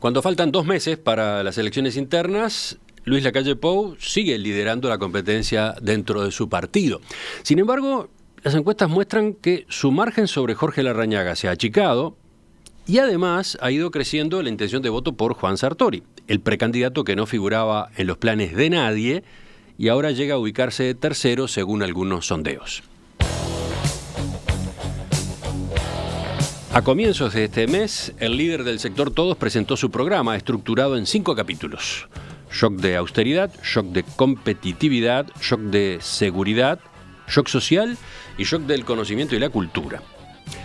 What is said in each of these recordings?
Cuando faltan 2 meses para las elecciones internas, Luis Lacalle Pou sigue liderando la competencia dentro de su partido. Sin embargo, las encuestas muestran que su margen sobre Jorge Larrañaga se ha achicado y además ha ido creciendo la intención de voto por Juan Sartori, el precandidato que no figuraba en los planes de nadie y ahora llega a ubicarse tercero según algunos sondeos. A comienzos de este mes, el líder del sector Todos presentó su programa estructurado en 5 capítulos. Shock de austeridad, shock de competitividad, shock de seguridad, shock social y shock del conocimiento y la cultura.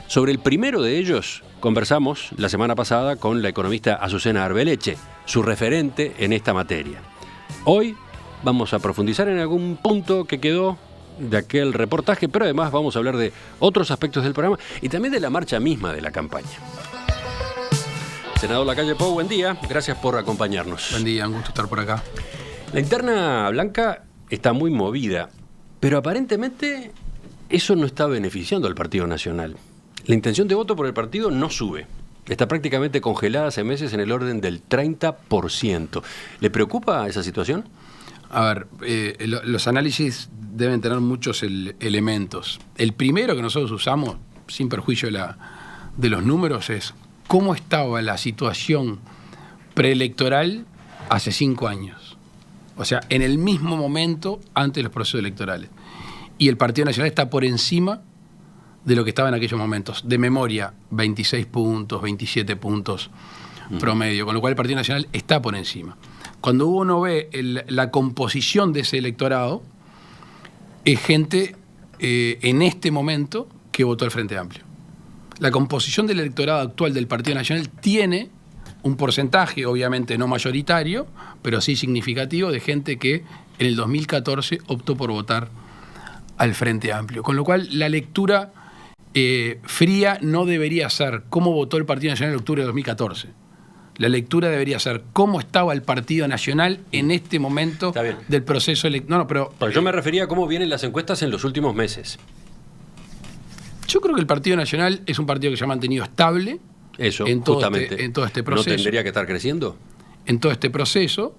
Sobre el primero de ellos conversamos la semana pasada con la economista Azucena Arbeleche, su referente en esta materia. Hoy vamos a profundizar en algún punto que quedó de aquel reportaje, pero además vamos a hablar de otros aspectos del programa y también de la marcha misma de la campaña. Senador Lacalle Pou, buen día, gracias por acompañarnos. Buen día, un gusto estar por acá. La interna blanca está muy movida, pero aparentemente eso no está beneficiando al Partido Nacional. La intención de voto por el partido no sube. Está prácticamente congelada hace meses en el orden del 30%. ¿Le preocupa esa situación? A ver, los análisis deben tener muchos elementos. El primero que nosotros usamos, sin perjuicio de los números, es cómo estaba la situación preelectoral hace 5 años. O sea, en el mismo momento antes de los procesos electorales. Y el Partido Nacional está por encima de lo que estaba en aquellos momentos. De memoria, 26 puntos, 27 puntos promedio, con lo cual el Partido Nacional está por encima. Cuando uno ve la composición de ese electorado, es gente en este momento que votó al Frente Amplio. La composición del electorado actual del Partido Nacional tiene un porcentaje, obviamente no mayoritario, pero sí significativo, de gente que en el 2014 optó por votar al Frente Amplio. Con lo cual, la lectura fría no debería ser cómo votó el Partido Nacional en octubre de 2014. La lectura debería ser cómo estaba el Partido Nacional en este momento del proceso electoral. Pero yo me refería a cómo vienen las encuestas en los últimos meses. Yo creo que el Partido Nacional es un partido que se ha mantenido estable. Eso, en todo este proceso. ¿No tendría que estar creciendo? En todo este proceso.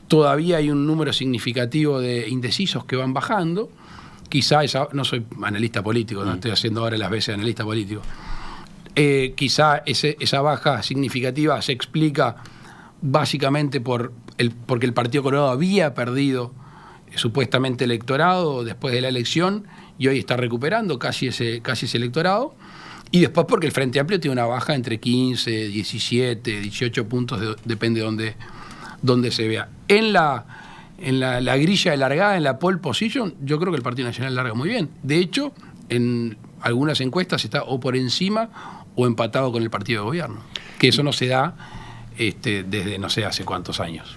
Todavía hay un número significativo de indecisos que van bajando. Quizá no soy analista político, no estoy haciendo ahora las veces de analista político. Quizá esa baja significativa se explica básicamente porque el Partido Colorado había perdido supuestamente electorado después de la elección y hoy está recuperando casi ese electorado, y después porque el Frente Amplio tiene una baja entre 15, 17, 18 puntos, depende de dónde se vea. En la grilla de largada, en la pole position, yo creo que el Partido Nacional larga muy bien. De hecho, en algunas encuestas está o por encima o empatado con el partido de gobierno. Que eso no se da desde no sé hace cuántos años.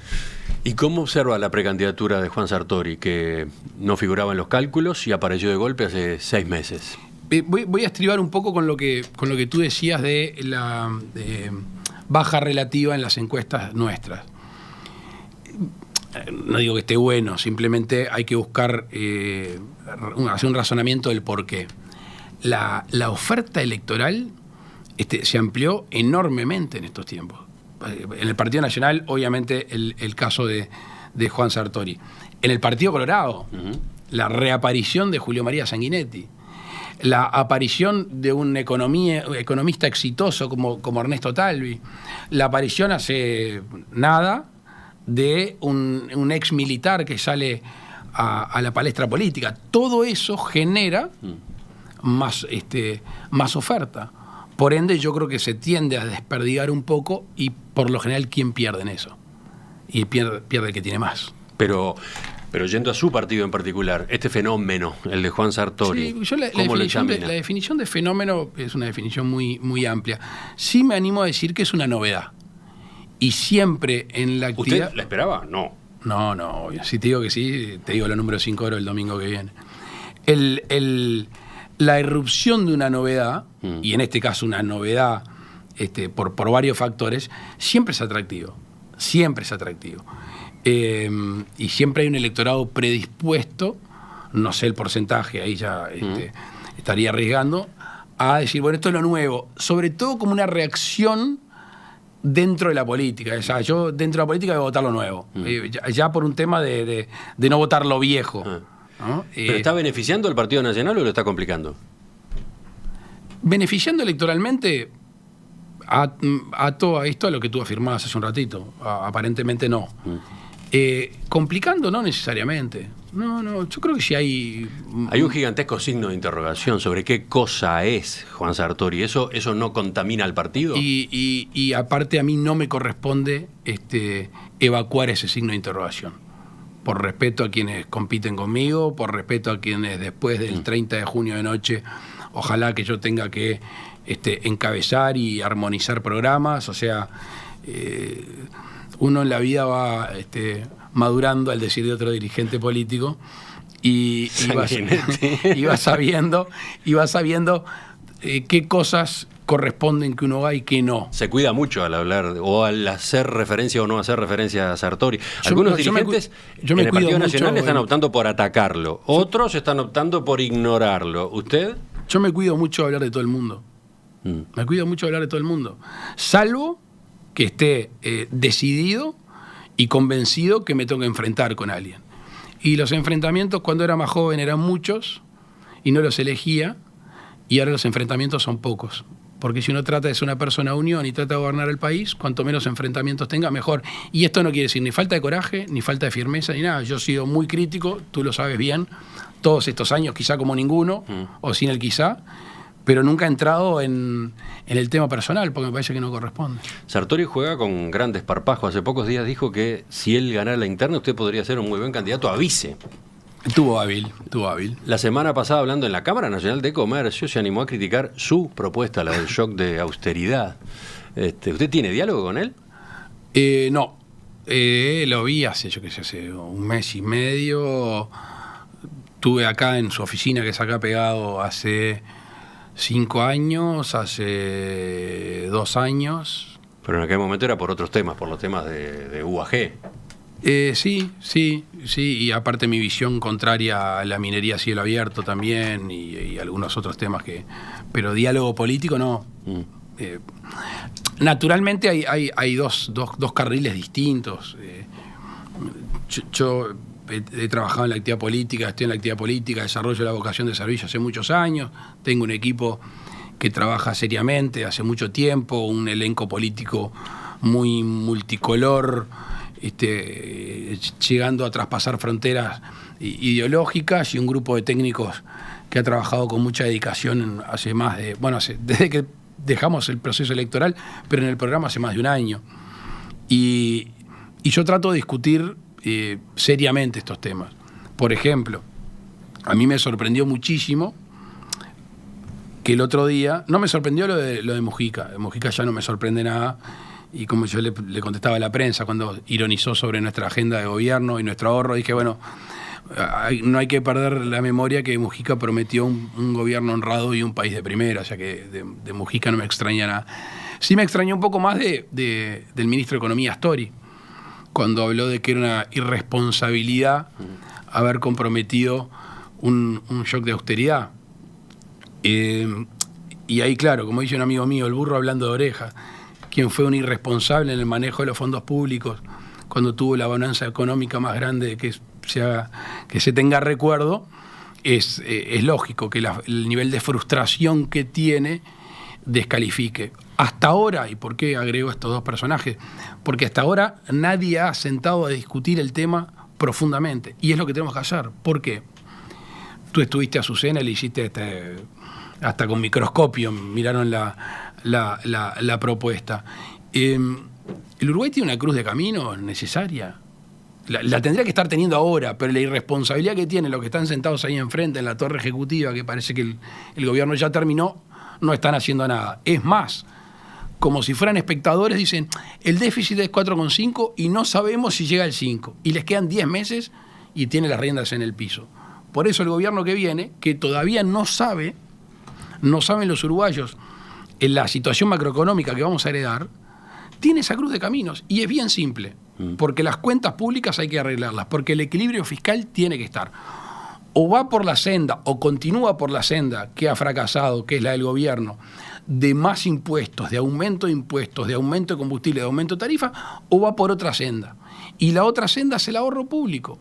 ¿Y cómo observa la precandidatura de Juan Sartori, que no figuraba en los cálculos y apareció de golpe hace 6 meses? Voy a estribar un poco con lo que tú decías de la baja relativa en las encuestas nuestras. No digo que esté bueno, simplemente hay que buscar, hacer un razonamiento del por qué. La oferta electoral se amplió enormemente en estos tiempos. En el Partido Nacional, obviamente, el caso de Juan Sartori. En el Partido Colorado, la reaparición de Julio María Sanguinetti, la aparición de un economista exitoso como Ernesto Talvi, la aparición hace nada de un ex militar que sale a la palestra política. Todo eso genera más oferta. Por ende, yo creo que se tiende a desperdigar un poco y, por lo general, ¿quién pierde en eso? Y pierde el que tiene más. Pero yendo a su partido en particular, este fenómeno, el de Juan Sartori, sí, ¿cómo lo examina? La definición de fenómeno es una definición muy, muy amplia. Sí me animo a decir que es una novedad. Y siempre en la actividad... ¿Usted la esperaba? No. No. Si te digo que sí, te digo la número 5 oro el domingo que viene. La irrupción de una novedad, y en este caso una novedad por varios factores, siempre es atractivo. Siempre es atractivo. Y siempre hay un electorado predispuesto, no sé el porcentaje, ahí ya estaría arriesgando, a decir, bueno, esto es lo nuevo. Sobre todo como una reacción dentro de la política. O sea, yo dentro de la política voy a votar lo nuevo. Ya por un tema de no votar lo viejo. ¿No? ¿Pero está beneficiando al Partido Nacional o lo está complicando? Beneficiando electoralmente a todo esto a lo que tú afirmabas hace un ratito. Aparentemente no. Complicando no necesariamente. No, yo creo que sí hay... Hay un gigantesco signo de interrogación sobre qué cosa es Juan Sartori. ¿Eso no contamina al partido? Y aparte a mí no me corresponde evacuar ese signo de interrogación. Por respeto a quienes compiten conmigo, por respeto a quienes después del 30 de junio de noche, ojalá que yo tenga que encabezar y armonizar programas. O sea, uno en la vida va madurando al decir de otro dirigente político y va sabiendo qué cosas corresponden que uno haga y qué no. Se cuida mucho al hablar o al hacer referencia o no hacer referencia a Sartori. Algunos dirigentes en el Partido Nacional están optando por atacarlo, otros están optando por ignorarlo. ¿Usted? Yo me cuido mucho de hablar de todo el mundo. Me cuido mucho de hablar de todo el mundo. Salvo que esté decidido y convencido que me tengo que enfrentar con alguien. Y los enfrentamientos cuando era más joven eran muchos y no los elegía, y ahora los enfrentamientos son pocos. Porque si uno trata de ser una persona de unión y trata de gobernar el país, cuanto menos enfrentamientos tenga, mejor. Y esto no quiere decir ni falta de coraje, ni falta de firmeza, ni nada. Yo he sido muy crítico, tú lo sabes bien, todos estos años, quizá como ninguno, o sin el quizá, pero nunca he entrado en el tema personal, porque me parece que no corresponde. Sartori juega con gran desparpajo. Hace pocos días dijo que si él ganara la interna, usted podría ser un muy buen candidato a vice. Estuvo hábil. La semana pasada, hablando en la Cámara Nacional de Comercio, se animó a criticar su propuesta, la del shock de austeridad. ¿Usted tiene diálogo con él? No. Lo vi hace un mes y medio. Estuve acá en su oficina, que es acá pegado, hace 5 años, hace 2 años. Pero en aquel momento era por otros temas, por los temas de UAG. Sí, y aparte mi visión contraria a la minería a cielo abierto también y algunos otros temas pero diálogo político no. Naturalmente hay dos carriles distintos. Yo he trabajado en la actividad política, estoy en la actividad política, desarrollo la vocación de servicio hace muchos años, tengo un equipo que trabaja seriamente hace mucho tiempo, un elenco político muy multicolor, llegando a traspasar fronteras ideológicas, y un grupo de técnicos que ha trabajado con mucha dedicación desde que dejamos el proceso electoral, pero en el programa hace más de un año. Y yo trato de discutir seriamente estos temas. Por ejemplo, a mí me sorprendió muchísimo que el otro día, no me sorprendió lo de Mujica. De Mujica ya no me sorprende nada. Y como yo le contestaba a la prensa cuando ironizó sobre nuestra agenda de gobierno y nuestro ahorro, dije, bueno, no hay que perder la memoria que Mujica prometió un gobierno honrado y un país de primera, o sea que de Mujica no me extraña nada. Sí me extrañó un poco más del ministro de Economía, Astori, cuando habló de que era una irresponsabilidad haber comprometido un shock de austeridad. Y ahí, claro, como dice un amigo mío, el burro hablando de orejas, quien fue un irresponsable en el manejo de los fondos públicos cuando tuvo la bonanza económica más grande que se tenga recuerdo, es lógico que el nivel de frustración que tiene descalifique. Hasta ahora, ¿y por qué agrego estos dos personajes? Porque hasta ahora nadie ha sentado a discutir el tema profundamente, y es lo que tenemos que hacer. ¿Por qué? Tú estuviste a Azucena y le hiciste hasta con microscopio, miraron la propuesta. ¿El Uruguay tiene una cruz de camino necesaria? La tendría que estar teniendo ahora, pero la irresponsabilidad que tienen los que están sentados ahí enfrente en la torre ejecutiva, que parece que el gobierno ya terminó, no están haciendo nada. Es más, como si fueran espectadores, dicen, el déficit es 4,5 y no sabemos si llega al 5. Y les quedan 10 meses y tiene las riendas en el piso. Por eso el gobierno que viene, que todavía no saben los uruguayos en la situación macroeconómica que vamos a heredar, tiene esa cruz de caminos. Y es bien simple, porque las cuentas públicas hay que arreglarlas, porque el equilibrio fiscal tiene que estar. O va por la senda, o continúa por la senda que ha fracasado, que es la del gobierno, de más impuestos, de aumento de impuestos, de aumento de combustible, de aumento de tarifa, o va por otra senda. Y la otra senda es el ahorro público.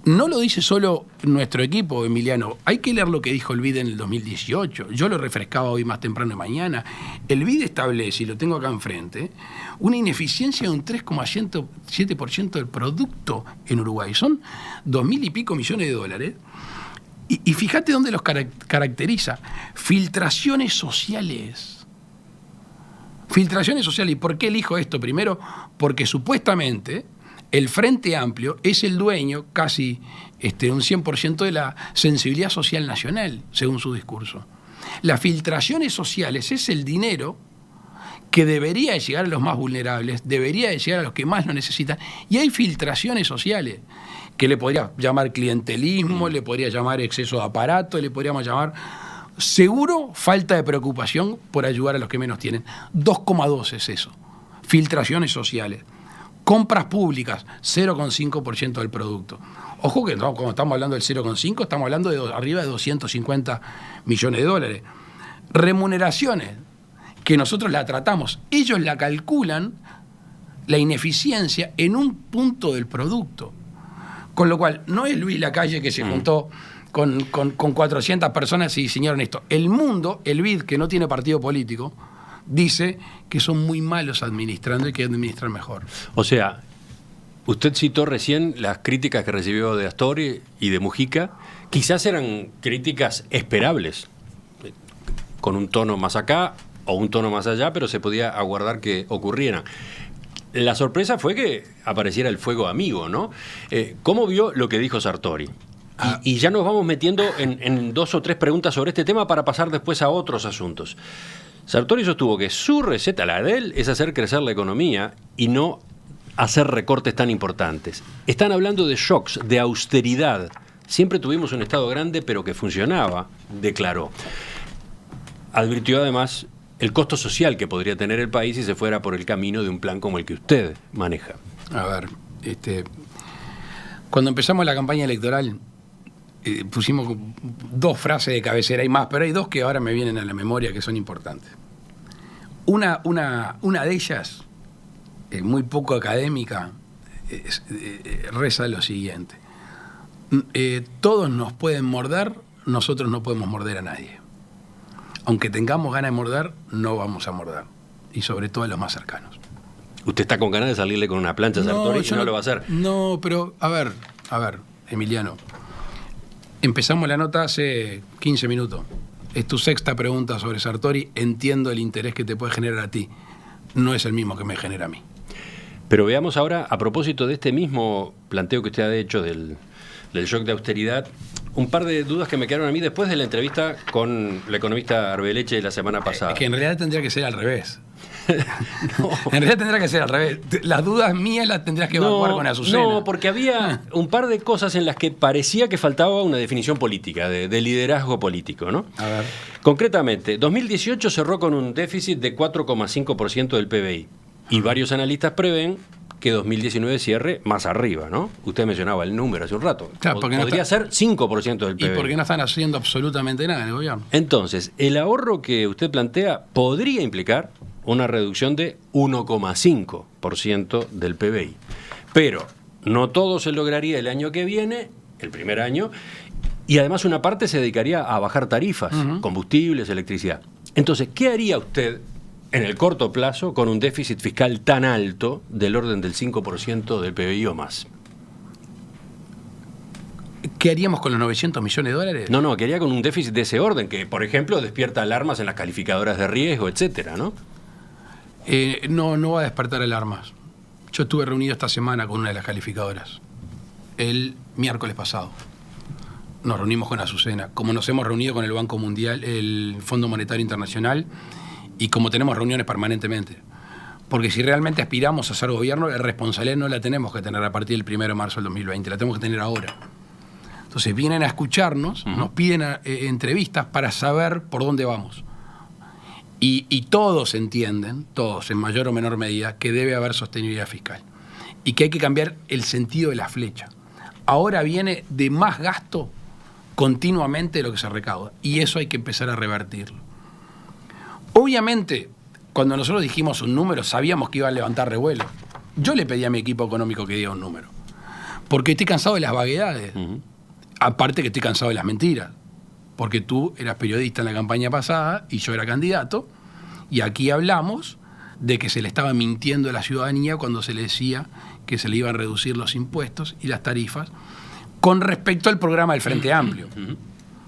No lo dice solo nuestro equipo, Emiliano. Hay que leer lo que dijo el BID en el 2018. Yo lo refrescaba hoy más temprano de mañana. El BID establece, y lo tengo acá enfrente, una ineficiencia de un 3,7% del producto en Uruguay. Son 2.000 y pico millones de dólares. Y fíjate dónde los caracteriza. Filtraciones sociales. Filtraciones sociales. ¿Y por qué elijo esto? Primero, porque supuestamente el Frente Amplio es el dueño casi un 100% de la sensibilidad social nacional, según su discurso. Las filtraciones sociales es el dinero que debería de llegar a los más vulnerables, debería de llegar a los que más lo necesitan, y hay filtraciones sociales que le podría llamar clientelismo, le podría llamar exceso de aparato, le podríamos llamar, seguro, falta de preocupación por ayudar a los que menos tienen. 2,2 es eso. Filtraciones sociales. Compras públicas, 0,5% del producto. Ojo que no, cuando estamos hablando del 0,5, estamos hablando de arriba de 250 millones de dólares. Remuneraciones, que nosotros la tratamos, ellos la calculan, la ineficiencia, en un punto del producto. Con lo cual, no es Luis Lacalle que se juntó con 400 personas y diseñaron esto. El mundo, el BID, que no tiene partido político, dice que son muy malos administrando y que administran mejor. O sea, usted citó recién las críticas que recibió de Astori y de Mujica. Quizás eran críticas esperables, con un tono más acá o un tono más allá, pero se podía aguardar que ocurrieran. La sorpresa fue que apareciera el fuego amigo, ¿no? ¿Cómo vio lo que dijo Sartori? Y ya nos vamos metiendo en 2 o 3 preguntas sobre este tema para pasar después a otros asuntos. Sartori sostuvo que su receta, la de él, es hacer crecer la economía y no hacer recortes tan importantes. Están hablando de shocks, de austeridad. Siempre tuvimos un Estado grande, pero que funcionaba, declaró. Advirtió además el costo social que podría tener el país si se fuera por el camino de un plan como el que usted maneja. A ver, cuando empezamos la campaña electoral, pusimos 2 frases de cabecera y más, pero hay 2 que ahora me vienen a la memoria que son importantes. Una de ellas, muy poco académica, reza lo siguiente. Todos nos pueden morder, nosotros no podemos morder a nadie. Aunque tengamos ganas de morder, no vamos a morder. Y sobre todo a los más cercanos. ¿Usted está con ganas de salirle con una plancha a Sartori y no lo va a hacer? No, pero a ver, Emiliano. Empezamos la nota hace 15 minutos. Es tu 6ª pregunta sobre Sartori. Entiendo el interés que te puede generar a ti. No es el mismo que me genera a mí. Pero veamos ahora, a propósito de este mismo planteo que usted ha hecho del shock de austeridad, un par de dudas que me quedaron a mí después de la entrevista con la economista Arbeleche la semana pasada. Es que en realidad tendría que ser al revés. No. En realidad tendrá que ser al revés. Las dudas mías las tendrías que evacuar con Azucena. No, porque había un par de cosas en las que parecía que faltaba una definición política, de liderazgo político, ¿no? A ver. Concretamente, 2018 cerró con un déficit de 4,5% del PBI. Y varios analistas prevén que 2019 cierre más arriba, ¿no? Usted mencionaba el número hace un rato. Claro, podría ser 5% del PBI. ¿Y por qué no están haciendo absolutamente nada en el gobierno? Entonces, el ahorro que usted plantea podría implicar una reducción de 1,5% del PBI. Pero no todo se lograría el año que viene, el primer año, y además una parte se dedicaría a bajar tarifas, combustibles, electricidad. Entonces, ¿qué haría usted en el corto plazo con un déficit fiscal tan alto del orden del 5% del PBI o más? ¿Qué haríamos con los 900 millones de dólares? No, ¿qué haría con un déficit de ese orden? Que, por ejemplo, despierta alarmas en las calificadoras de riesgo, etcétera, ¿no? No va a despertar alarmas. Yo estuve reunido esta semana con una de las calificadoras, el miércoles pasado. Nos reunimos con Azucena, como nos hemos reunido con el Banco Mundial, el Fondo Monetario Internacional, y como tenemos reuniones permanentemente. Porque si realmente aspiramos a ser gobierno, la responsabilidad no la tenemos que tener a partir del 1 de marzo del 2020, la tenemos que tener ahora. Entonces vienen a escucharnos, nos piden entrevistas para saber por dónde vamos. Y todos entienden, todos en mayor o menor medida, que debe haber sostenibilidad fiscal y que hay que cambiar el sentido de la flecha. Ahora viene de más gasto continuamente de lo que se recauda y eso hay que empezar a revertirlo. Obviamente, cuando nosotros dijimos un número, sabíamos que iba a levantar revuelo. Yo le pedí a mi equipo económico que diga un número. Porque estoy cansado de las vaguedades. Aparte que estoy cansado de las mentiras. Porque tú eras periodista en la campaña pasada y yo era candidato. Y aquí hablamos de que se le estaba mintiendo a la ciudadanía cuando se le decía que se le iban a reducir los impuestos y las tarifas con respecto al programa del Frente Amplio.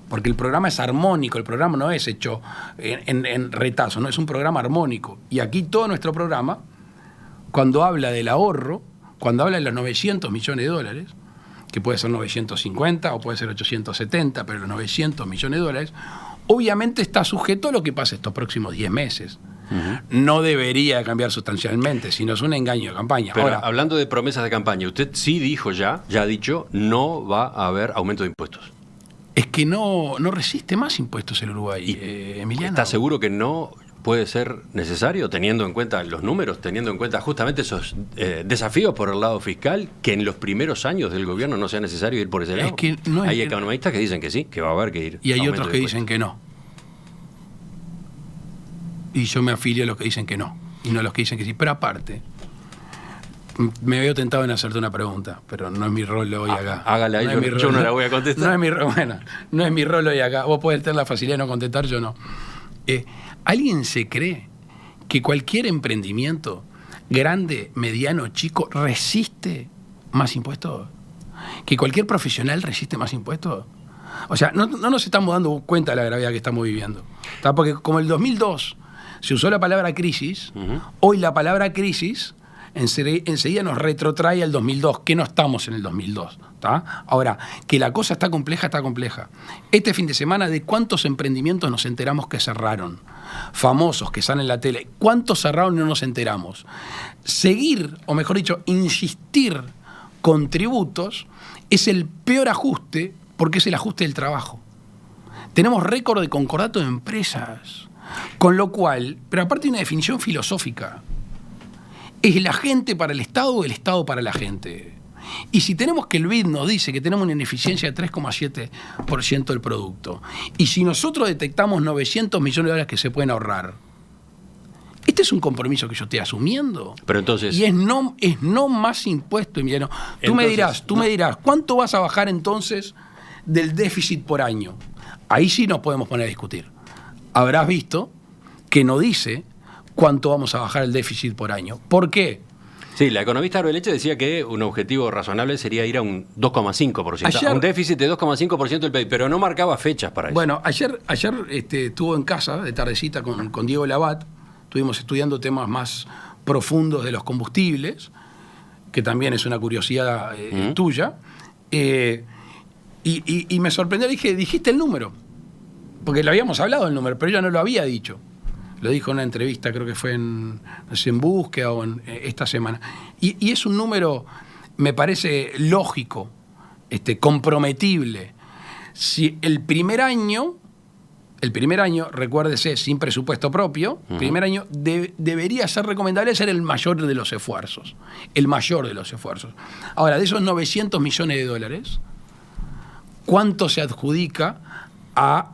Porque el programa es armónico, el programa no es hecho en retazo, no es un programa armónico. Y aquí todo nuestro programa, cuando habla del ahorro, cuando habla de los 900 millones de dólares, que puede ser 950 o puede ser 870, pero los 900 millones de dólares, obviamente está sujeto a lo que pase estos próximos 10 meses. No debería cambiar sustancialmente, sino es un engaño de campaña. Pero ahora, hablando de promesas de campaña, usted sí dijo ya ha dicho, no va a haber aumento de impuestos. Es que no resiste más impuestos el Uruguay, Emiliano. ¿Está seguro que no puede ser necesario, teniendo en cuenta los números, teniendo en cuenta justamente esos desafíos por el lado fiscal, que en los primeros años del gobierno no sea necesario ir por ese lado? Es que no hay economistas que dicen que sí, que va a haber que ir. Y hay otros que dicen que no. Y yo me afilio a los que dicen que no, y no a los que dicen que sí. Pero aparte, me veo tentado en hacerte una pregunta, pero no es mi rol hoy acá. Hágala, no yo no la voy a contestar. No es mi rol hoy acá. Vos podés tener la facilidad de no contestar, yo no. ¿Alguien se cree que cualquier emprendimiento, grande, mediano, chico, resiste más impuestos? ¿Que cualquier profesional resiste más impuestos? O sea, no nos estamos dando cuenta de la gravedad que estamos viviendo. ¿Tá? Porque como el 2002 se usó la palabra crisis, hoy la palabra crisis enseguida nos retrotrae al 2002, que no estamos en el 2002. ¿Tá? Ahora, que la cosa está compleja, está compleja. Este fin de semana, ¿de cuántos emprendimientos nos enteramos que cerraron? Famosos que salen en la tele. ¿Cuántos cerraron y no nos enteramos? Seguir, o mejor dicho, insistir con tributos es el peor ajuste, porque es el ajuste del trabajo. Tenemos récord de concordato de empresas. Con lo cual, pero aparte hay una definición filosófica. ¿Es la gente para el Estado o el Estado para la gente? Y si tenemos que el BID nos dice que tenemos una ineficiencia de 3,7% del producto, y si nosotros detectamos 900 millones de dólares que se pueden ahorrar, este es un compromiso que yo estoy asumiendo. Pero entonces, y es no más impuesto, Emiliano. Tú me dirás, ¿cuánto vas a bajar entonces del déficit por año? Ahí sí nos podemos poner a discutir. Habrás visto que no dice cuánto vamos a bajar el déficit por año. ¿Por qué? Sí, la economista Arbeleche decía que un objetivo razonable sería ir a un 2,5%. A un déficit de 2,5% del PIB, pero no marcaba fechas para eso. Bueno, ayer estuvo en casa, de tardecita, con Diego Labat. Estuvimos estudiando temas más profundos de los combustibles, que también es una curiosidad tuya. Y me sorprendió, dijiste el número. Porque lo habíamos hablado el número, pero ella no lo había dicho. Lo dijo en una entrevista, creo que fue en Búsqueda o en esta semana. Y es un número, me parece lógico, comprometible. Si el primer año, recuérdese, sin presupuesto propio, el primer año debería ser recomendable ser el mayor de los esfuerzos. El mayor de los esfuerzos. Ahora, de esos 900 millones de dólares, ¿cuánto se adjudica a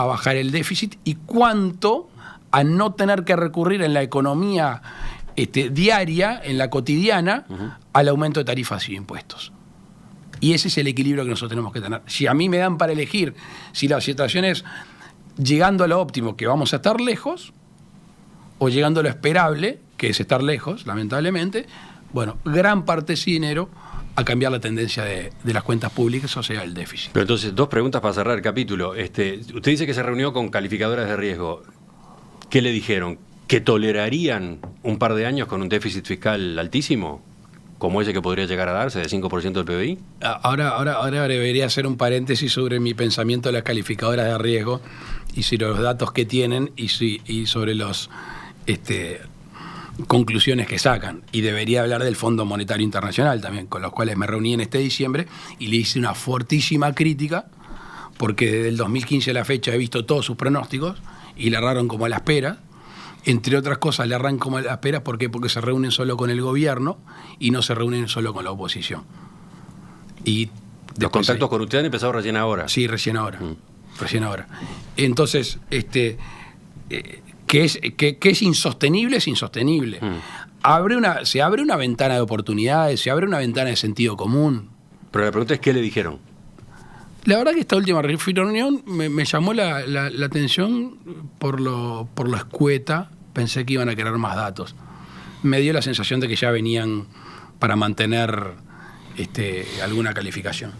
bajar el déficit y cuánto a no tener que recurrir en la economía diaria, en la cotidiana, al aumento de tarifas y impuestos? Y ese es el equilibrio que nosotros tenemos que tener. Si a mí me dan para elegir si la situación es llegando a lo óptimo, que vamos a estar lejos, o llegando a lo esperable, que es estar lejos, lamentablemente, bueno, gran parte de ese dinero a cambiar la tendencia de las cuentas públicas, o sea, el déficit. Pero entonces, dos preguntas para cerrar el capítulo. Usted dice que se reunió con calificadoras de riesgo. ¿Qué le dijeron? ¿Que tolerarían un par de años con un déficit fiscal altísimo, como ese que podría llegar a darse, de 5% del PBI? Ahora debería hacer un paréntesis sobre mi pensamiento de las calificadoras de riesgo y sobre los datos que tienen y sobre los conclusiones que sacan. Y debería hablar del Fondo Monetario Internacional también, con los cuales me reuní en este diciembre y le hice una fortísima crítica, porque desde el 2015 a la fecha he visto todos sus pronósticos y le erraron como a la espera. Entre otras cosas, le erran como a la espera. ¿Por qué? Porque se reúnen solo con el gobierno y no se reúnen solo con la oposición. Y ¿los contactos con usted han empezado recién ahora? Sí, recién ahora. Recién ahora. Entonces, ¿qué que es insostenible, es insostenible. Se abre una ventana de oportunidades, se abre una ventana de sentido común. Pero la pregunta es, ¿qué le dijeron? La verdad que esta última reunión me llamó la atención por lo escueta. Pensé que iban a querer más datos. Me dio la sensación de que ya venían para mantener alguna calificación.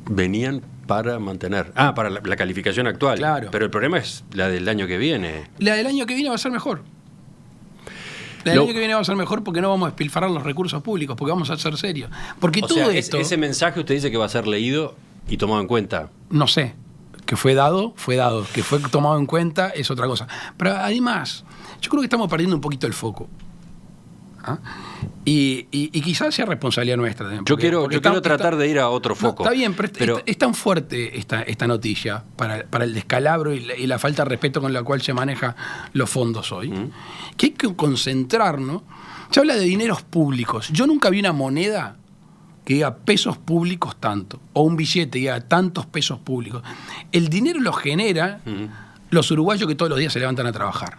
Venían para mantener. Para la calificación actual. Claro. Pero el problema es la del año que viene. La del año que viene va a ser mejor. El año que viene va a ser mejor porque no vamos a despilfarrar los recursos públicos, porque vamos a ser serios. Porque todo esto... Ese mensaje usted dice que va a ser leído y tomado en cuenta. No sé. Que fue dado. Que fue tomado en cuenta es otra cosa. Pero además, yo creo que estamos perdiendo un poquito el foco. Y quizás sea responsabilidad nuestra también. Yo quiero tratar de ir a otro foco. No, está bien, pero es tan fuerte esta noticia para el descalabro y la falta de respeto con la cual se manejan los fondos hoy, que hay que concentrarnos. Se habla de dineros públicos. Yo nunca vi una moneda que diga pesos públicos tanto, o un billete que diga tantos pesos públicos. El dinero lo genera los uruguayos que todos los días se levantan a trabajar.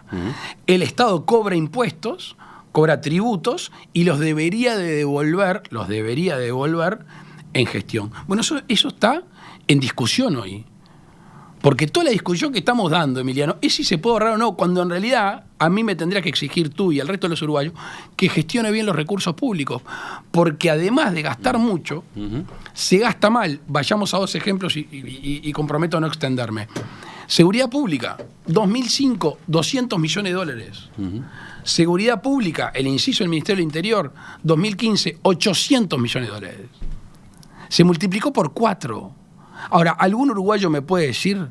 El Estado cobra impuestos, cobra tributos y los debería de devolver en gestión. Bueno, eso está en discusión hoy. Porque toda la discusión que estamos dando, Emiliano, es si se puede ahorrar o no, cuando en realidad a mí me tendría que exigir tú y al resto de los uruguayos que gestione bien los recursos públicos. Porque además de gastar mucho, se gasta mal. Vayamos a dos ejemplos y comprometo a no extenderme. Seguridad pública, 2005, 200 millones de dólares. Seguridad pública, el inciso del Ministerio del Interior, 2015, 800 millones de dólares. Se multiplicó por 4. Ahora, ¿algún uruguayo me puede decir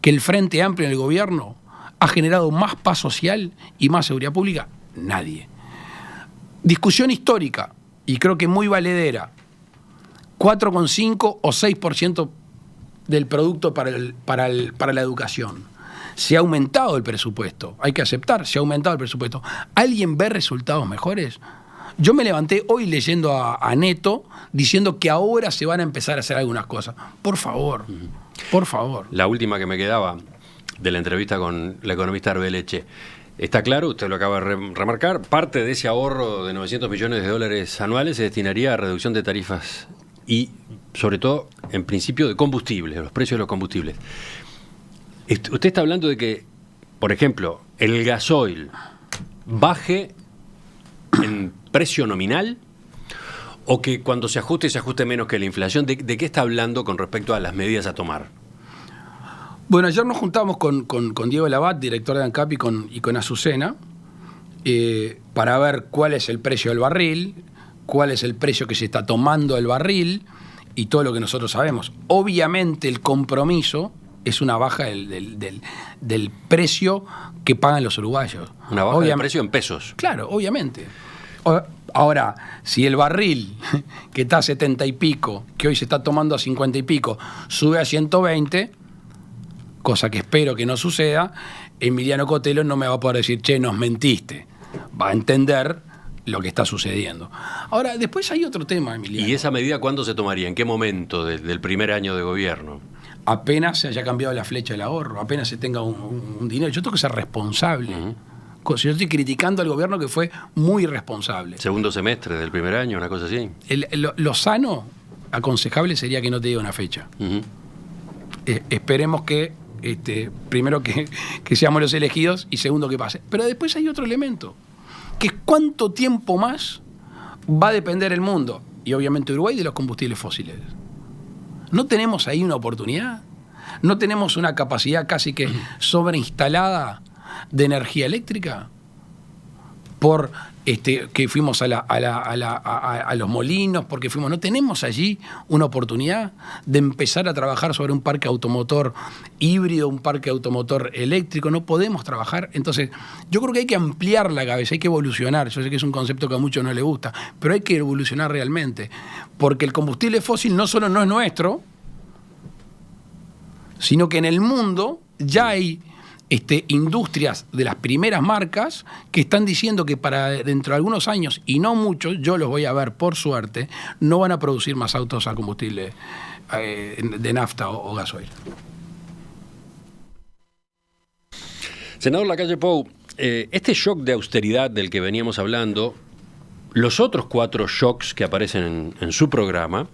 que el Frente Amplio en el gobierno ha generado más paz social y más seguridad pública? Nadie. Discusión histórica, y creo que muy valedera, 4,5 o 6% del producto para la educación. Se ha aumentado el presupuesto, hay que aceptar, se ha aumentado el presupuesto. ¿Alguien ve resultados mejores? Yo me levanté hoy leyendo a Neto diciendo que ahora se van a empezar a hacer algunas cosas. Por favor, por favor. La última que me quedaba de la entrevista con la economista Arbeleche. Está claro, usted lo acaba de remarcar, parte de ese ahorro de 900 millones de dólares anuales se destinaría a reducción de tarifas y, sobre todo, en principio, de combustibles, de los precios de los combustibles. Usted está hablando de que, por ejemplo, el gasoil baje en precio nominal o que cuando se ajuste menos que la inflación. ¿De qué está hablando con respecto a las medidas a tomar? Bueno, ayer nos juntamos con Diego Labat, director de ANCAP, y con Azucena, para ver cuál es el precio del barril, cuál es el precio que se está tomando el barril y todo lo que nosotros sabemos. Obviamente el compromiso es una baja del precio que pagan los uruguayos. Una baja del precio en pesos. Claro, obviamente. Ahora, si el barril, que está a 70 y pico, que hoy se está tomando a 50 y pico, sube a 120, cosa que espero que no suceda, Emiliano Cotelo no me va a poder decir, che, nos mentiste. Va a entender lo que está sucediendo. Ahora, después hay otro tema, Emiliano. ¿Y esa medida cuándo se tomaría? ¿En qué momento del primer año de gobierno? Apenas se haya cambiado la flecha del ahorro, apenas se tenga un dinero. Yo tengo que ser responsable. Yo estoy criticando al gobierno que fue muy irresponsable. Segundo semestre del primer año, una cosa así. Lo sano, aconsejable, sería que no te diga una fecha. Esperemos que, primero que seamos los elegidos y segundo que pase. Pero después hay otro elemento, que es cuánto tiempo más va a depender el mundo, y obviamente Uruguay, de los combustibles fósiles. ¿No tenemos ahí una oportunidad? ¿No tenemos una capacidad casi que sobreinstalada de energía eléctrica? Por que fuimos a los molinos, porque fuimos. ¿No tenemos allí una oportunidad de empezar a trabajar sobre un parque automotor híbrido, un parque automotor eléctrico? No podemos trabajar. Entonces, yo creo que hay que ampliar la cabeza, hay que evolucionar. Yo sé que es un concepto que a muchos no les gusta, pero hay que evolucionar realmente. Porque el combustible fósil no solo no es nuestro, sino que en el mundo ya hay industrias de las primeras marcas que están diciendo que para dentro de algunos años, y no muchos, yo los voy a ver por suerte, no van a producir más autos a combustible de nafta o gasoil. Senador Lacalle Pou, este shock de austeridad del que veníamos hablando, los otros 4 shocks que aparecen en su programa,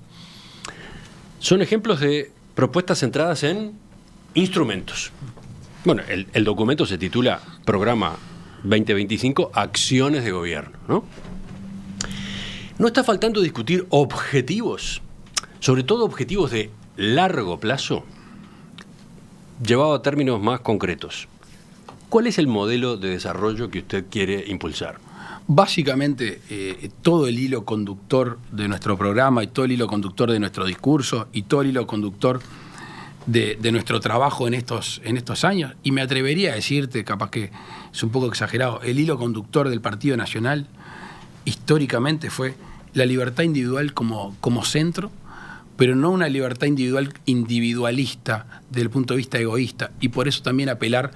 son ejemplos de propuestas centradas en instrumentos. Bueno, el documento se titula Programa 2025, Acciones de Gobierno, ¿no? ¿No está faltando discutir objetivos, sobre todo objetivos de largo plazo, llevado a términos más concretos? ¿Cuál es el modelo de desarrollo que usted quiere impulsar? Básicamente, todo el hilo conductor de nuestro programa y todo el hilo conductor de nuestro discurso y todo el hilo conductor de nuestro trabajo en estos años, y me atrevería a decirte, capaz que es un poco exagerado, el hilo conductor del Partido Nacional históricamente fue la libertad individual como centro, pero no una libertad individualista desde el punto de vista egoísta, y por eso también apelar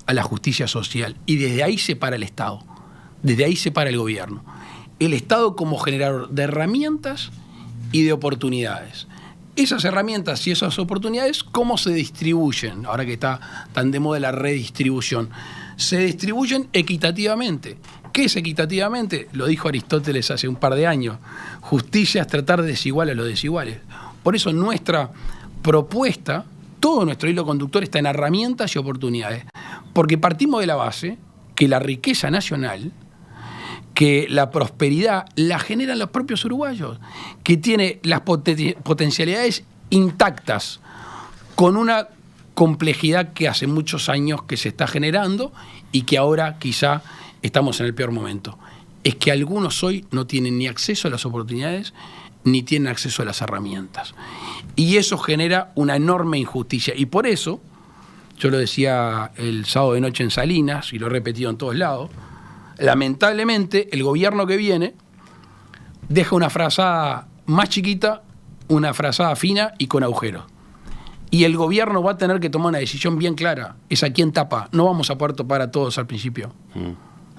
a la justicia social. Y desde ahí se para el Estado, desde ahí se para el gobierno. El Estado como generador de herramientas y de oportunidades. Esas herramientas y esas oportunidades, ¿cómo se distribuyen? Ahora que está tan de moda la redistribución. Se distribuyen equitativamente. ¿Qué es equitativamente? Lo dijo Aristóteles hace un par de años. Justicia es tratar de desigual a los desiguales. Por eso nuestra propuesta, todo nuestro hilo conductor está en herramientas y oportunidades. Porque partimos de la base que la riqueza nacional, que la prosperidad la generan los propios uruguayos, que tiene las potencialidades intactas, con una complejidad que hace muchos años que se está generando y que ahora quizá estamos en el peor momento. Es que algunos hoy no tienen ni acceso a las oportunidades ni tienen acceso a las herramientas. Y eso genera una enorme injusticia. Y por eso, yo lo decía el sábado de noche en Salinas y lo he repetido en todos lados, lamentablemente el gobierno que viene deja una frazada más chiquita, una frazada fina y con agujeros. Y el gobierno va a tener que tomar una decisión bien clara. Es a quién tapa. No vamos a poder topar a todos al principio.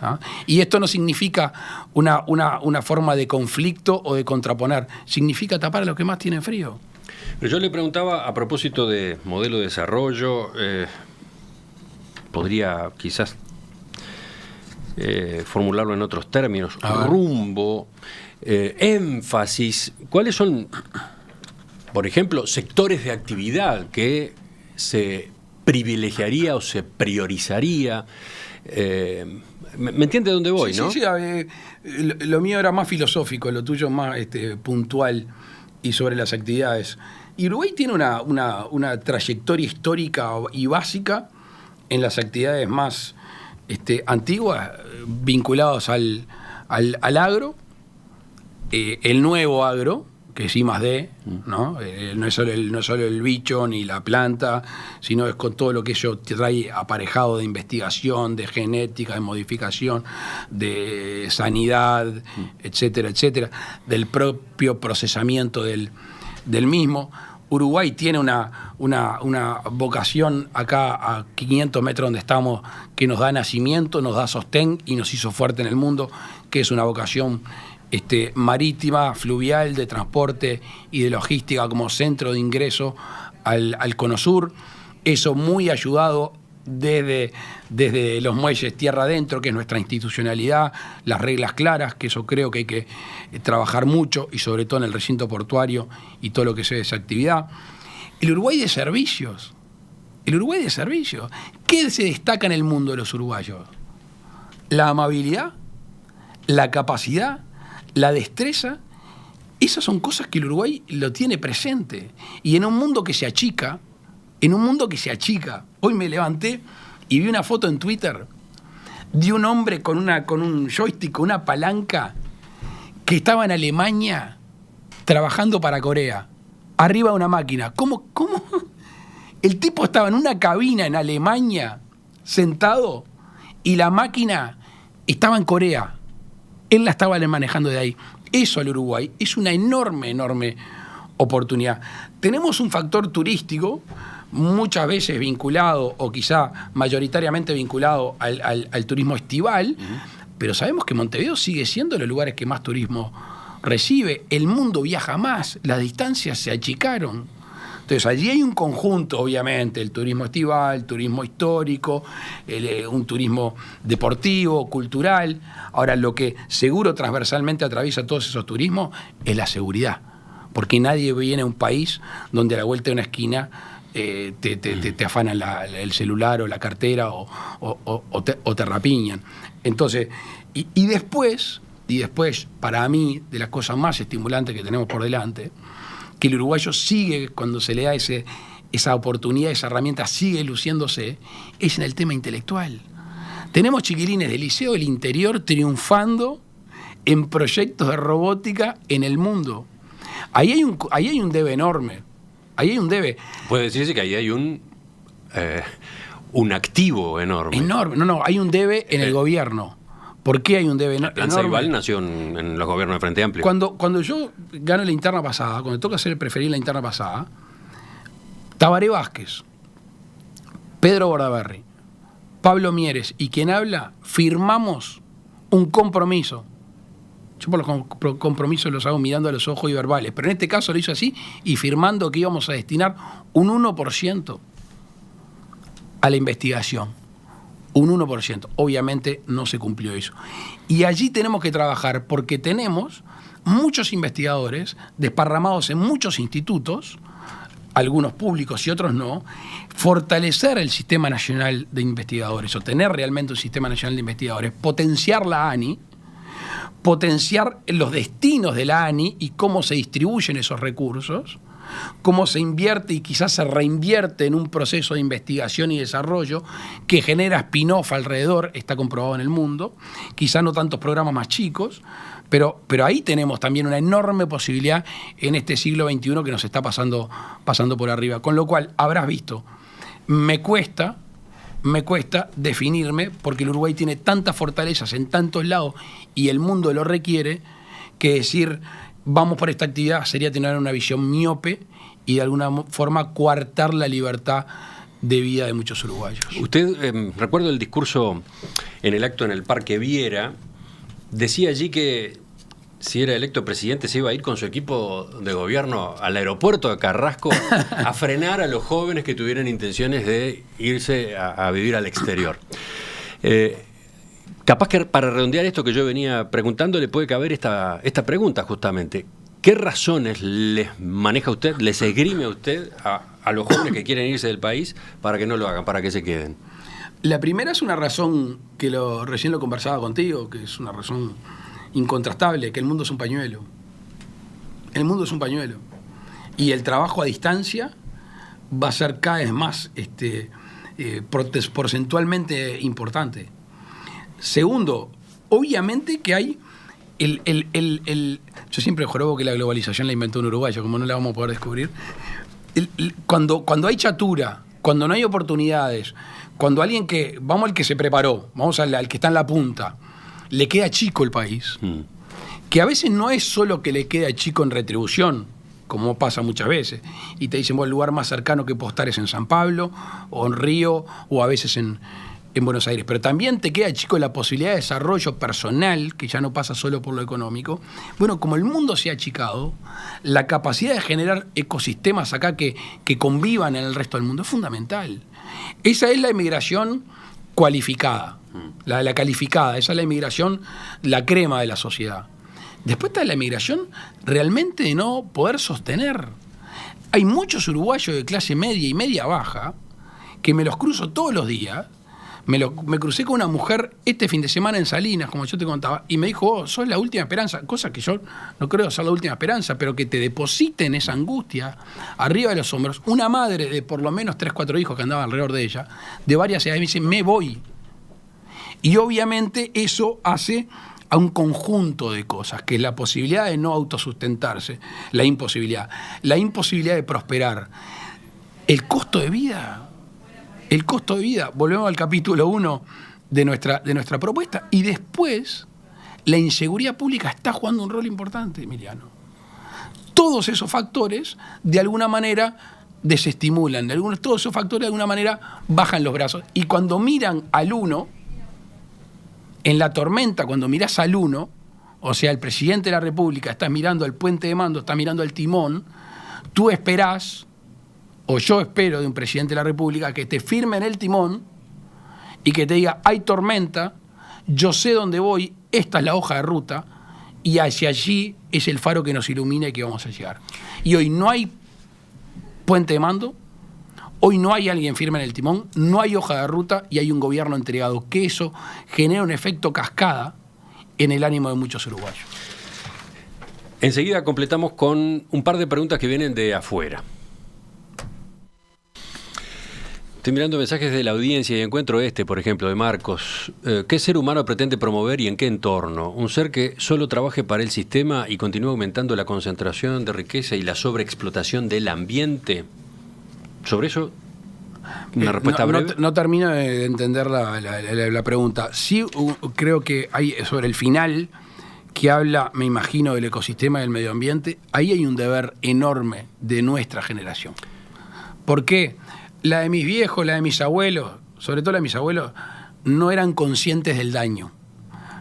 ¿Ah? Y esto no significa una forma de conflicto o de contraponer. Significa tapar a los que más tienen frío. Pero yo le preguntaba a propósito de modelo de desarrollo, podría quizás formularlo en otros términos, rumbo, énfasis. ¿Cuáles son, por ejemplo, sectores de actividad que se privilegiaría o se priorizaría? ¿Me entiende dónde voy, sí, no? Sí, lo mío era más filosófico, lo tuyo más puntual y sobre las actividades. Y Uruguay tiene una trayectoria histórica y básica en las actividades más antiguas, vinculadas al agro, el nuevo agro, que es I+D, ¿no? No es solo el bicho ni la planta, sino es con todo lo que ello trae aparejado de investigación, de genética, de modificación, de sanidad, etcétera, etcétera, del propio procesamiento del mismo. Uruguay tiene una vocación acá a 500 metros donde estamos, que nos da nacimiento, nos da sostén y nos hizo fuerte en el mundo, que es una vocación marítima, fluvial, de transporte y de logística como centro de ingreso al Cono Sur. Eso muy ayudado desde los muelles tierra adentro, que es nuestra institucionalidad, las reglas claras, que eso creo que hay que trabajar mucho, y sobre todo en el recinto portuario y todo lo que sea de esa actividad. El Uruguay de servicios. ¿Qué se destaca en el mundo de los uruguayos? La amabilidad, la capacidad, la destreza. Esas son cosas que el Uruguay lo tiene presente. Y en un mundo que se achica, hoy me levanté y vi una foto en Twitter de un hombre con un joystick, con una palanca, que estaba en Alemania trabajando para Corea, arriba de una máquina. ¿Cómo? El tipo estaba en una cabina en Alemania, sentado, y la máquina estaba en Corea. Él la estaba manejando de ahí. Eso al Uruguay es una enorme oportunidad. Tenemos un factor turístico muchas veces vinculado, o quizá mayoritariamente vinculado al turismo estival, pero sabemos que Montevideo sigue siendo de los lugares que más turismo recibe. El mundo viaja más, las distancias se achicaron. Entonces allí hay un conjunto, obviamente, el turismo estival, el turismo histórico, un turismo deportivo, cultural. Ahora, lo que seguro transversalmente atraviesa todos esos turismos es la seguridad, porque nadie viene a un país donde a la vuelta de una esquina te afanan el celular o la cartera o te rapiñan. Entonces, y después, para mí, de las cosas más estimulantes que tenemos por delante, que el uruguayo sigue, cuando se le da esa oportunidad, esa herramienta, sigue luciéndose, es en el tema intelectual. Tenemos chiquilines del Liceo del Interior triunfando en proyectos de robótica en el mundo. Ahí hay un debe enorme. Ahí hay un debe. Puede decirse que ahí hay un activo enorme. Enorme. No, hay un debe en el gobierno. ¿Por qué hay un debe enorme? Plan Ceibal nació en los gobiernos de Frente Amplio. Cuando yo gano la interna pasada, cuando toca hacer el preferido en la interna pasada, Tabaré Vázquez, Pedro Bordaberry, Pablo Mieres y quien habla, firmamos un compromiso. Yo por los compromisos los hago mirando a los ojos y verbales, pero en este caso lo hizo así y firmando que íbamos a destinar un 1% a la investigación. Un 1%. Obviamente no se cumplió eso. Y allí tenemos que trabajar porque tenemos muchos investigadores desparramados en muchos institutos, algunos públicos y otros no, fortalecer el Sistema Nacional de Investigadores o tener realmente un Sistema Nacional de Investigadores, potenciar la ANI, potenciar los destinos de la ANI y cómo se distribuyen esos recursos, cómo se invierte y quizás se reinvierte en un proceso de investigación y desarrollo que genera spin-off alrededor, está comprobado en el mundo, quizás no tantos programas más chicos, pero ahí tenemos también una enorme posibilidad en este siglo XXI que nos está pasando por arriba. Con lo cual, habrás visto, me cuesta definirme porque el Uruguay tiene tantas fortalezas en tantos lados y el mundo lo requiere, que decir vamos por esta actividad sería tener una visión miope y de alguna forma coartar la libertad de vida de muchos uruguayos. Usted, recuerdo el discurso en el acto en el Parque Viera, decía allí que si era electo presidente se iba a ir con su equipo de gobierno al aeropuerto de Carrasco a frenar a los jóvenes que tuvieran intenciones de irse a vivir al exterior. Capaz que para redondear esto que yo venía preguntando le puede caber esta pregunta justamente. ¿Qué razones les maneja usted, les esgrime a usted a los jóvenes que quieren irse del país para que no lo hagan, para que se queden? La primera es una razón que recién lo conversaba contigo, que es una razón incontrastable, que el mundo es un pañuelo. El mundo es un pañuelo. Y el trabajo a distancia va a ser cada vez más porcentualmente importante. Segundo, obviamente que hay yo siempre jorobo que la globalización la inventó un uruguayo, como no la vamos a poder descubrir. Cuando hay chatura, cuando no hay oportunidades, cuando alguien vamos al que se preparó, vamos al que está en la punta, le queda chico el país, que a veces no es solo que le queda chico en retribución, como pasa muchas veces, y te dicen, bueno, el lugar más cercano que postar es en San Pablo, o en Río, o a veces en Buenos Aires, pero también te queda chico la posibilidad de desarrollo personal, que ya no pasa solo por lo económico. Bueno, como el mundo se ha achicado, la capacidad de generar ecosistemas acá que convivan en el resto del mundo es fundamental. Esa es la inmigración cualificada, la calificada, esa es la inmigración, la crema de la sociedad. Después está la inmigración realmente de no poder sostener. Hay muchos uruguayos de clase media y media baja que me los cruzo todos los días. Me crucé con una mujer este fin de semana en Salinas, como yo te contaba, y me dijo, sos la última esperanza, cosa que yo no creo ser la última esperanza, pero que te depositen esa angustia arriba de los hombros. Una madre de por lo menos 3, 4 hijos que andaban alrededor de ella, de varias edades, me dice, me voy. Y obviamente eso hace a un conjunto de cosas, que es la posibilidad de no autosustentarse, la imposibilidad de prosperar, el costo de vida. El costo de vida, volvemos al capítulo 1 de nuestra propuesta, y después la inseguridad pública está jugando un rol importante, Emiliano. Todos esos factores de alguna manera desestimulan, todos esos factores de alguna manera bajan los brazos, y cuando miran al uno, en la tormenta, cuando mirás al uno, o sea, el presidente de la República, estás mirando al puente de mando, estás mirando al timón, tú esperás o yo espero de un presidente de la República, que te firme en el timón y que te diga, hay tormenta, yo sé dónde voy, esta es la hoja de ruta, y hacia allí es el faro que nos ilumina y que vamos a llegar. Y hoy no hay puente de mando, hoy no hay alguien firme en el timón, no hay hoja de ruta y hay un gobierno entregado, que eso genera un efecto cascada en el ánimo de muchos uruguayos. Enseguida completamos con un par de preguntas que vienen de afuera. Estoy mirando mensajes de la audiencia y encuentro por ejemplo, de Marcos. ¿Qué ser humano pretende promover y en qué entorno? ¿Un ser que solo trabaje para el sistema y continúe aumentando la concentración de riqueza y la sobreexplotación del ambiente? Sobre eso, una respuesta breve. No termino de entender la pregunta. Sí, creo que hay sobre el final, que habla, me imagino, del ecosistema y del medio ambiente. Ahí hay un deber enorme de nuestra generación. ¿Por qué? La de mis viejos, la de mis abuelos, sobre todo la de mis abuelos, no eran conscientes del daño.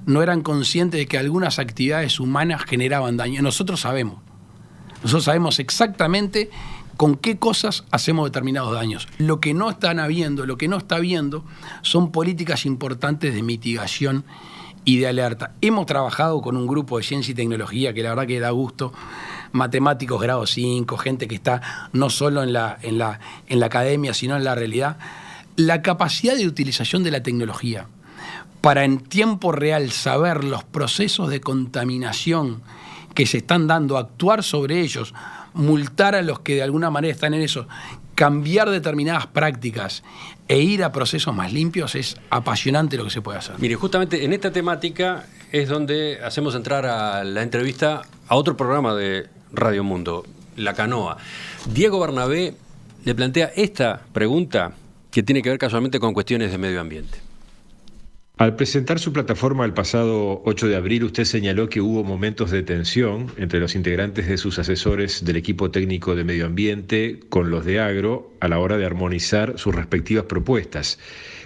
No eran conscientes de que algunas actividades humanas generaban daño. Nosotros sabemos exactamente con qué cosas hacemos determinados daños. Lo que no está viendo son políticas importantes de mitigación y de alerta. Hemos trabajado con un grupo de ciencia y tecnología que la verdad que da gusto, matemáticos grado 5, gente que está no solo en la academia, sino en la realidad. La capacidad de utilización de la tecnología para en tiempo real saber los procesos de contaminación que se están dando, actuar sobre ellos, multar a los que de alguna manera están en eso, cambiar determinadas prácticas e ir a procesos más limpios, es apasionante lo que se puede hacer. Mire, justamente en esta temática es donde hacemos entrar a la entrevista a otro programa de Radio Mundo, La Canoa. Diego Bernabé le plantea esta pregunta que tiene que ver casualmente con cuestiones de medio ambiente. Al presentar su plataforma el pasado 8 de abril, usted señaló que hubo momentos de tensión entre los integrantes de sus asesores del equipo técnico de medio ambiente con los de agro a la hora de armonizar sus respectivas propuestas.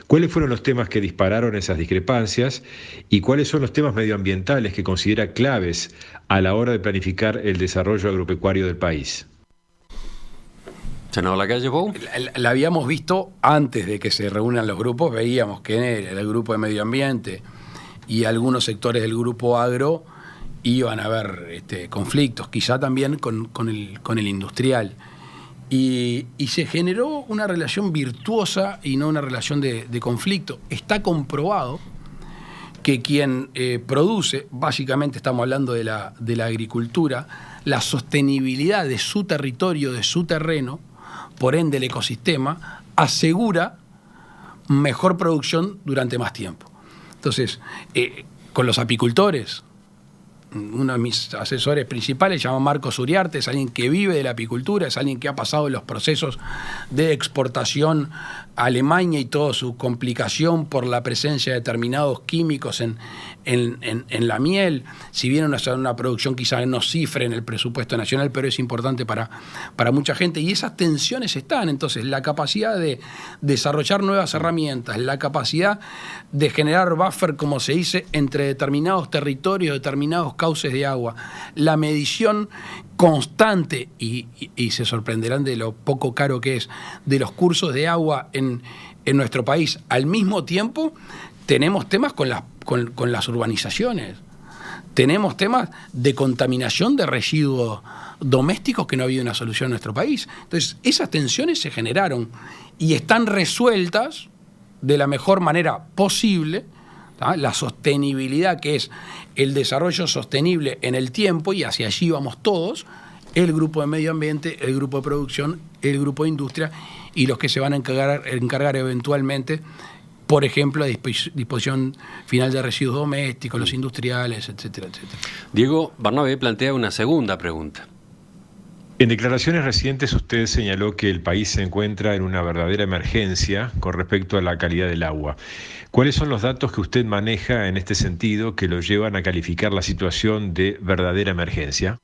¿Cuáles fueron los temas que dispararon esas discrepancias y cuáles son los temas medioambientales que considera claves a la hora de planificar el desarrollo agropecuario del país? Senador Lacalle Pou. La habíamos visto antes de que se reúnan los grupos, veíamos que en el grupo de medio ambiente y algunos sectores del grupo agro iban a haber conflictos, quizá también con el industrial. Y se generó una relación virtuosa y no una relación de conflicto. Está comprobado que quien produce, básicamente estamos hablando de la agricultura, la sostenibilidad de su territorio, de su terreno, por ende el ecosistema, asegura mejor producción durante más tiempo. Entonces, con los apicultores, uno de mis asesores principales se llama Marcos Uriarte, es alguien que vive de la apicultura, es alguien que ha pasado los procesos de exportación a Alemania y toda su complicación por la presencia de determinados químicos en la miel. Si bien una producción quizá no cifre en el presupuesto nacional, pero es importante para mucha gente. Y esas tensiones están. Entonces, la capacidad de desarrollar nuevas herramientas, la capacidad de generar buffer, como se dice, entre determinados territorios, determinados cauces de agua, la medición constante, y se sorprenderán de lo poco caro que es, de los cursos de agua en nuestro país. Al mismo tiempo, tenemos temas con las urbanizaciones. Tenemos temas de contaminación de residuos domésticos que no ha habido una solución en nuestro país. Entonces, esas tensiones se generaron y están resueltas de la mejor manera posible. La sostenibilidad, que es el desarrollo sostenible en el tiempo, y hacia allí vamos todos, el grupo de medio ambiente, el grupo de producción, el grupo de industria y los que se van a encargar eventualmente, por ejemplo, de disposición final de residuos domésticos, los industriales, etcétera, etcétera. Diego Bernabé plantea una segunda pregunta. En declaraciones recientes usted señaló que el país se encuentra en una verdadera emergencia con respecto a la calidad del agua. ¿Cuáles son los datos que usted maneja en este sentido que lo llevan a calificar la situación de verdadera emergencia?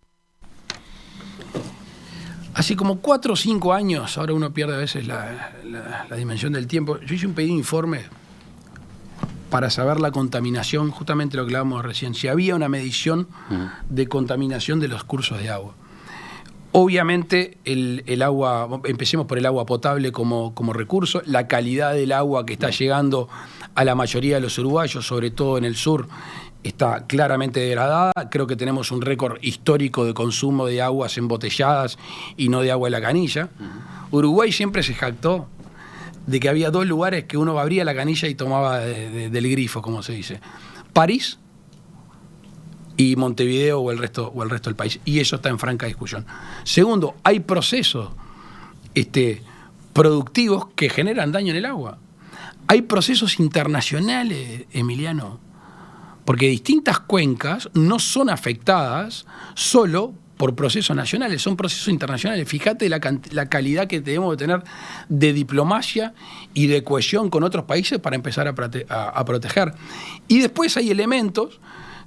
Hace como 4 o 5 años, ahora uno pierde a veces la dimensión del tiempo, yo hice un pedido de informe para saber la contaminación, justamente lo que hablábamos recién, si había una medición de contaminación de los cursos de agua. Obviamente el agua, empecemos por el agua potable como recurso, la calidad del agua que está llegando a la mayoría de los uruguayos, sobre todo en el sur, está claramente degradada. Creo que tenemos un récord histórico de consumo de aguas embotelladas y no de agua de la canilla. Uruguay siempre se jactó de que había 2 lugares que uno abría la canilla y tomaba del grifo, como se dice. París y Montevideo o el resto del país. Y eso está en franca discusión. Segundo, hay procesos productivos que generan daño en el agua. Hay procesos internacionales, Emiliano, porque distintas cuencas no son afectadas solo por procesos nacionales, son procesos internacionales. Fíjate la calidad que debemos de tener de diplomacia y de cohesión con otros países para empezar a proteger. Y después hay elementos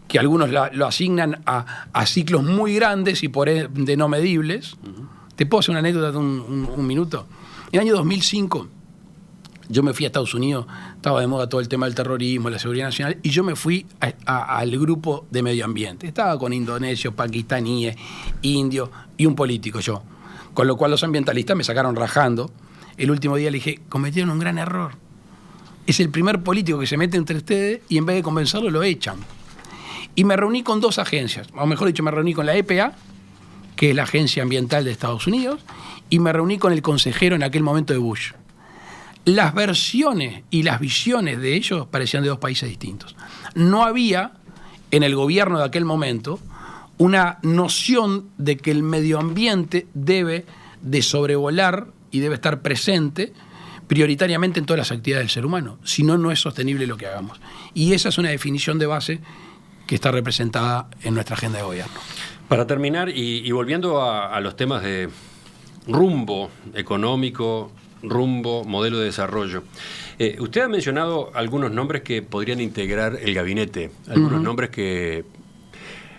que algunos lo asignan a ciclos muy grandes y por ende no medibles. ¿Te puedo hacer una anécdota de un minuto? En el año 2005, yo me fui a Estados Unidos, estaba de moda todo el tema del terrorismo, la seguridad nacional, y yo me fui al grupo de medio ambiente. Estaba con indonesios, pakistaníes, indios y un político yo. Con lo cual los ambientalistas me sacaron rajando. El último día le dije, cometieron un gran error. Es el primer político que se mete entre ustedes y en vez de convencerlo lo echan. Y me reuní con 2 agencias, o mejor dicho, me reuní con la EPA, que es la Agencia Ambiental de Estados Unidos, y me reuní con el consejero en aquel momento de Bush. Las versiones y las visiones de ellos parecían de 2 países distintos. No había en el gobierno de aquel momento una noción de que el medio ambiente debe de sobrevolar y debe estar presente prioritariamente en todas las actividades del ser humano. Si no, no es sostenible lo que hagamos. Y esa es una definición de base que está representada en nuestra agenda de gobierno. Para terminar, y volviendo a los temas de rumbo económico, rumbo, modelo de desarrollo. Usted ha mencionado algunos nombres que podrían integrar el gabinete, algunos nombres que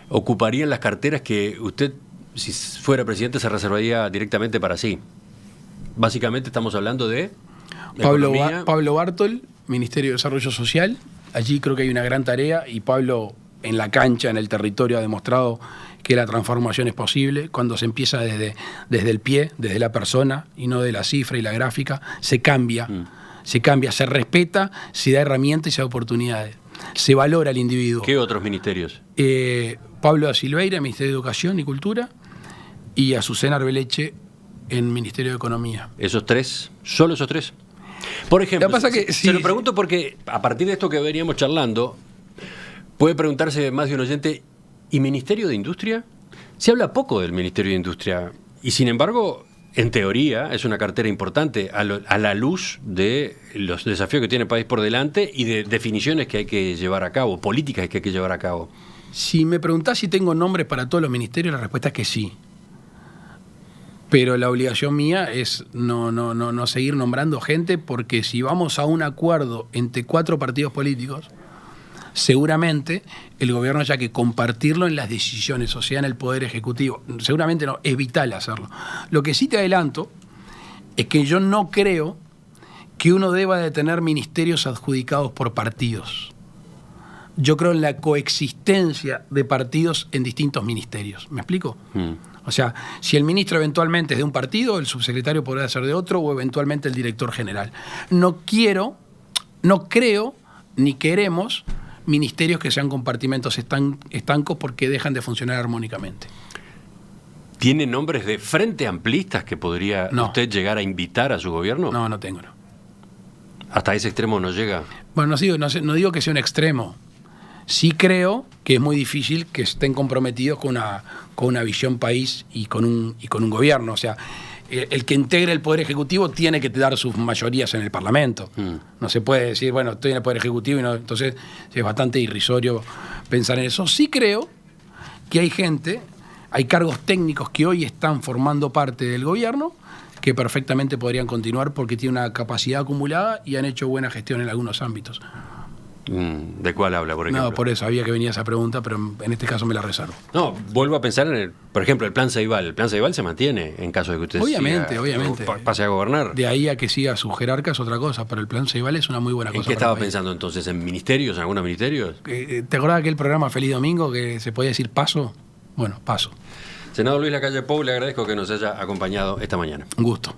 ocuparían las carteras que usted, si fuera presidente, se reservaría directamente para sí. Básicamente estamos hablando de Pablo Bartol, Ministerio de Desarrollo Social. Allí creo que hay una gran tarea y Pablo en la cancha, en el territorio, ha demostrado que la transformación es posible cuando se empieza desde el pie, desde la persona y no de la cifra y la gráfica. Se cambia, se respeta, se da herramientas y se da oportunidades. Se valora al individuo. ¿Qué otros ministerios? Pablo da Silveira, Ministerio de Educación y Cultura, y Azucena Arbeleche en Ministerio de Economía. ¿Esos 3? ¿Solo esos 3? Por ejemplo, lo que pasa que, se lo pregunto porque a partir de esto que veníamos charlando, puede preguntarse más de un oyente, ¿y Ministerio de Industria? Se habla poco del Ministerio de Industria y sin embargo, en teoría, es una cartera importante a la luz de los desafíos que tiene el país por delante y de definiciones que hay que llevar a cabo, políticas que hay que llevar a cabo. Si me preguntás si tengo nombres para todos los ministerios, la respuesta es que sí. Pero la obligación mía es no seguir nombrando gente, porque si vamos a un acuerdo entre 4 partidos políticos, seguramente el gobierno haya que compartirlo en las decisiones, o sea, en el Poder Ejecutivo. Seguramente no, es vital hacerlo. Lo que sí te adelanto es que yo no creo que uno deba de tener ministerios adjudicados por partidos. Yo creo en la coexistencia de partidos en distintos ministerios. ¿Me explico? O sea, si el ministro eventualmente es de un partido, el subsecretario podrá ser de otro o eventualmente el director general. No creo, ni queremos ministerios que sean compartimentos estancos porque dejan de funcionar armónicamente. ¿Tiene nombres de frente amplistas que podría usted llegar a invitar a su gobierno? No tengo, no. ¿Hasta ese extremo no llega? Bueno, no digo que sea un extremo. Sí creo que es muy difícil que estén comprometidos con una visión país y con un gobierno. O sea, el que integre el Poder Ejecutivo tiene que dar sus mayorías en el Parlamento. No se puede decir, bueno, estoy en el Poder Ejecutivo y no. Entonces es bastante irrisorio pensar en eso. Sí creo que hay cargos técnicos que hoy están formando parte del gobierno que perfectamente podrían continuar porque tienen una capacidad acumulada y han hecho buena gestión en algunos ámbitos. ¿De cuál habla, por ejemplo? No, por eso había que venir esa pregunta, pero en este caso me la reservo. No, vuelvo a pensar en por ejemplo, el Plan Ceibal. El Plan Ceibal se mantiene en caso de que usted obviamente. pase a gobernar. De ahí a que siga su jerarca es otra cosa, pero el Plan Ceibal es una muy buena cosa. ¿En qué estaba pensando entonces? ¿En ministerios? ¿En algunos ministerios? ¿Te acordás de aquel programa Feliz Domingo que se podía decir paso? Bueno, paso. Senador Luis Lacalle Pou, le agradezco que nos haya acompañado esta mañana. Un gusto.